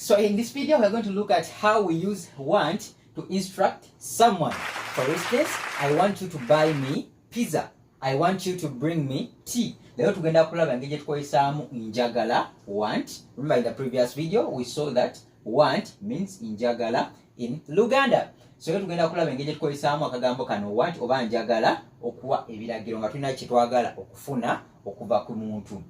So in this video, we're going to look at how we use want to instruct someone. For instance, I want you to buy me pizza. I want you to bring me tea. Leo tugenda kulaba engeri tukozesaamu njagala want. Remember in the previous video, we saw that want means njagala in Luganda. So leo tugenda kulaba engeri tukozesaamu akagambo kano want oba njagala okuwa ebiragiro nga tulina kye twagala okufuna okuva ku muntu.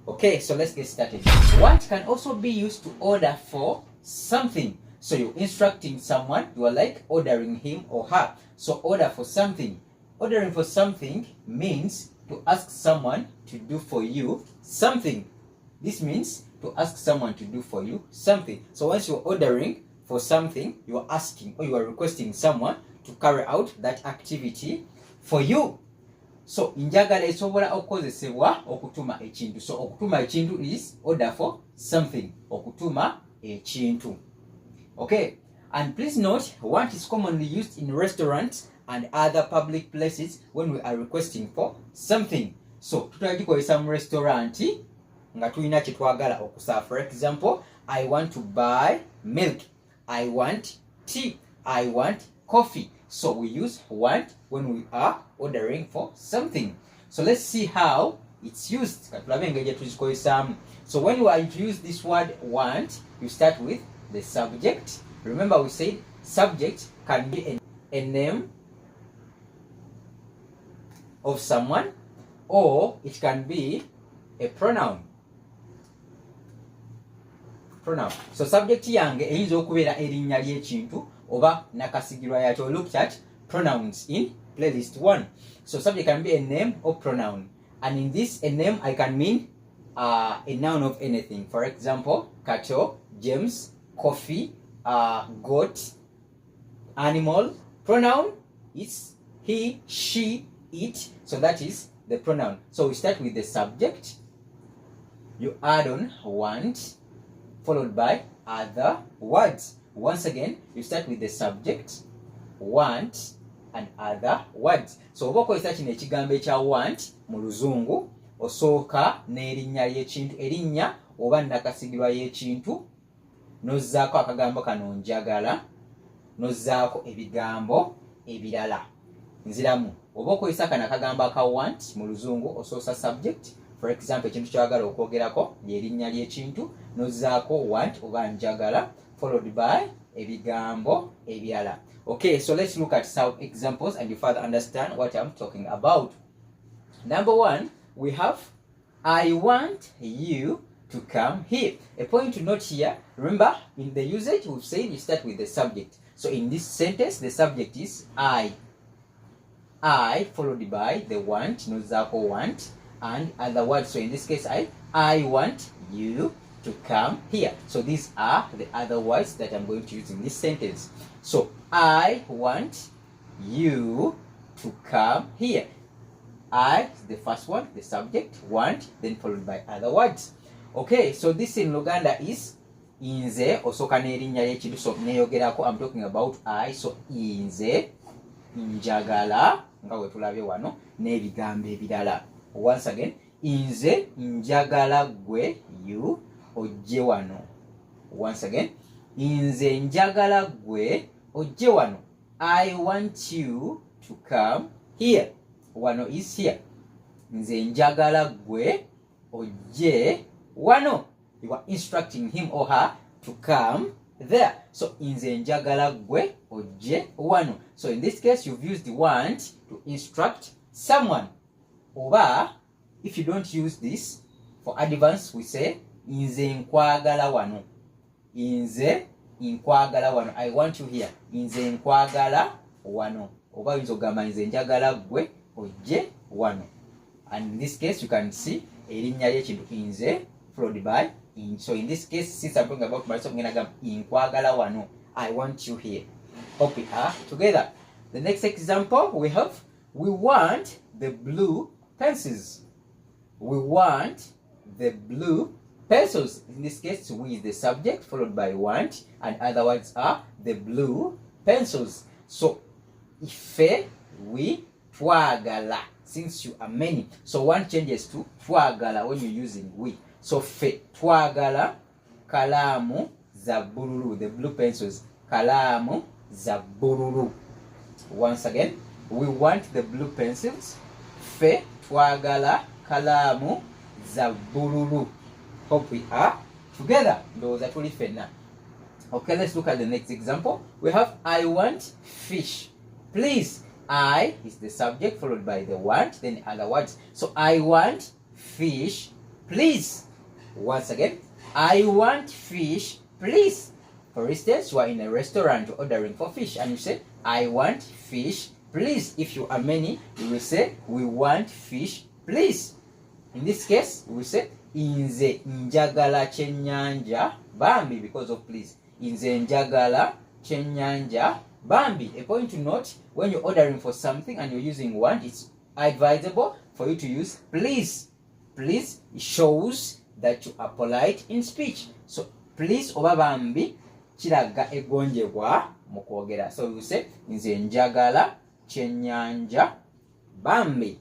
Okay, so let's get started. Want can also be used to order for something. So you're instructing someone, you are like ordering him or her. So order for something. Ordering for something means to ask someone to do for you something. This means to ask someone to do for you something. So once you're ordering for something, you are asking or you are requesting someone to carry out that activity for you. So njagala esobola okukozesebwa okutuma ekintu. So okutuma ekintu is order for something. Okutuma ekintu. Okay, and please note, want is commonly used in restaurants and other public places when we are requesting for something. So tutagikoyesa mu restaurant nga tulina kye twagala okusaba. For example, I want to buy milk. I want tea. I want coffee. So we use want when we are ordering for something. So let's see how it's used. So when you are to use this word want, you start with the subject. Remember we said subject can be a name of someone, or it can be a pronoun. So subject yange eyinza okubeera erinnya ly'ekintu oba nakasigirwa yakyo. Looked at pronouns in playlist 1. So subject can be a name or pronoun, and in this a name I can mean a noun of anything. For example, cattle, James, coffee, goat, animal. Pronoun is he, she, it. So that is the pronoun. So we start with the subject, you add on want, followed by other words. Once again, you start with the subject, want, and other words. So oba okozesa kino ekigambo ekya want mu luzungu, osooka n'erinnya ly'ekintu, erinnya oba nakasigirwa y'ekintu, n'ozzaako akagambo kano njagala, n'ozzaako ebigambo ebirala. Nziramu, oba okozesa kano akagambo aka want mu luzungu, osoosa subject. For example, ekintu ky'oyagala okwogerako ly'erinnya ly'ekintu, n'ozzaako want oba njagala, followed by ebigambo ebirala. Okay, so let's look at some examples and you further understand what I'm talking about. Number 1, we have I want you to come here. A point to note here, remember in the usage we've said you start with the subject. So in this sentence the subject is I followed by the want, nozako want, and other words. So in this case I want you to come here. So these are the other words that I'm going to use in this sentence. So I want you to come here. I is the first one, the subject, want, then followed by other words. Okay, so this in Luganda is inze osoka n'erinnya ly'ekintu. So neyogerako, I'm talking about I. So inze, njagala nga we tulabye wano n'ebigambo ebirala. Once again, inze njagala gwe you ojje wano. Once again, inze njagala gwe ojje wano. I want you to come here. Wano is here. Nze njagala gwe ojje wano. You are instructing him or her to come there. So inze njagala gwe ojje wano. So in this case you've used the want to instruct someone. Oba if you don't use this, for advance we say inze nkwagala wano. Inze nkwagala wano. I want you here. Inze nkwagala wano. Oba oyinza okugamba nze njagala gwe ojje wano. And in this case you can see erinnya ly'ekintu inze followed by in. So in this case, since I'm talking about myself, I'm going to go nkwagala wano. I want you here. Hope we are together. The next example we have, we want the blue pencils. We want the blue pencils. In this case, we is the subject followed by want, and other words are the blue pencils. So ife, we, twagala, since you are many. So one changes to twagala when you're using we. So fe, twagala, kalamu za bbululu, the blue pencils. Kalaamu za bbululu. Once again, we want the blue pencils. Ffe twagala kalaamu za bbululu. Hope we are together. Ndowooza tuli ffenna. Okay, let's look at the next example. We have I want fish. Please. I is the subject followed by the want, then other words. So I want fish, please. Once again, I want fish, please. For instance, you are in a restaurant ordering for fish and you say, I want fish, please. If you are many, you will say, we want fish, please. In this case, we will say, Inze njagala kyennyanja bambi, because of please. Inze njagala kyennyanja bambi. A point to note, when you're ordering for something and you're using want, it's advisable for you to use please. Please shows that you are polite in speech. So please oba bambi kiraga egonjebwa mu kwogera. So you say nze njagala kyennyanja bambi.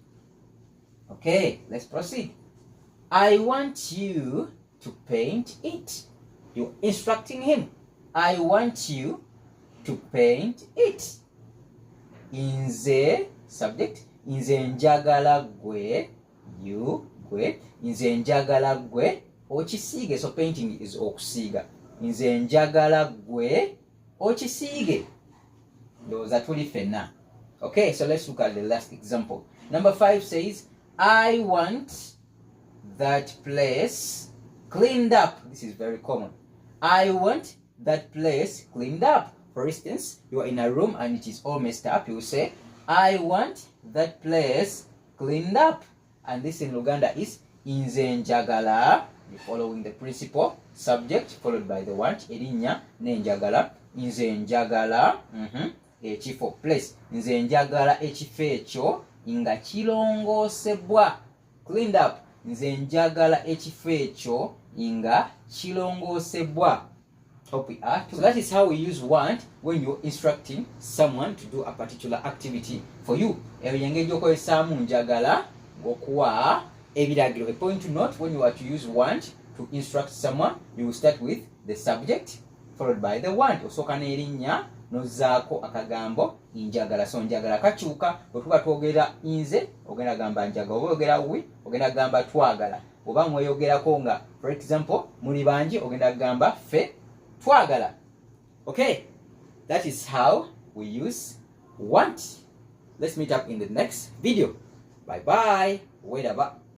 Okay, let's proceed. I want you to paint it. You're instructing him. I want you to paint it. Inze subject. Inze njagala gwe, you, gwe. Inze njagala gwe okisiige. So painting is okusiiga. Inze njagala gwe okisiige. Ndowooza tuli ffenna. Okay, so let's look at the last example. Number 5 says, I want that place cleaned up. This is very common. I want that place cleaned up. For instance, you are in a room and it is all messed up. You say, I want that place cleaned up. And this in Luganda is Inze njagala. You're following the principle. Subject followed by the want. Erinnya ne njagala. Inze njagala ekifo, place. Inze njagala ekifo ekyo nga kirongoosebwa. Cleaned up. Nze njagala ekifo ekyo nga kirongoosebwa. Hope we are. So that is how we use want when you're instructing someone to do a particular activity for you. Eyo yengeri gy'okozesaamu njagala okuwa ebiragiro. A point to note, when you are to use want to instruct someone, you will start with the subject followed by the want. Osooka n'erinnya n'ozzaako akagambo njagala. So njagala kakyuka. Bwe tuba twogera nze ogenda gamba njagala. Oba oyogera we ogenda gamba twagala. Oba mweyogerako nga for example muli bangi ogenda gamba ffe twagala. Okay, that is how we use want. Let's meet up in the next video. Bye bye. Wedaba.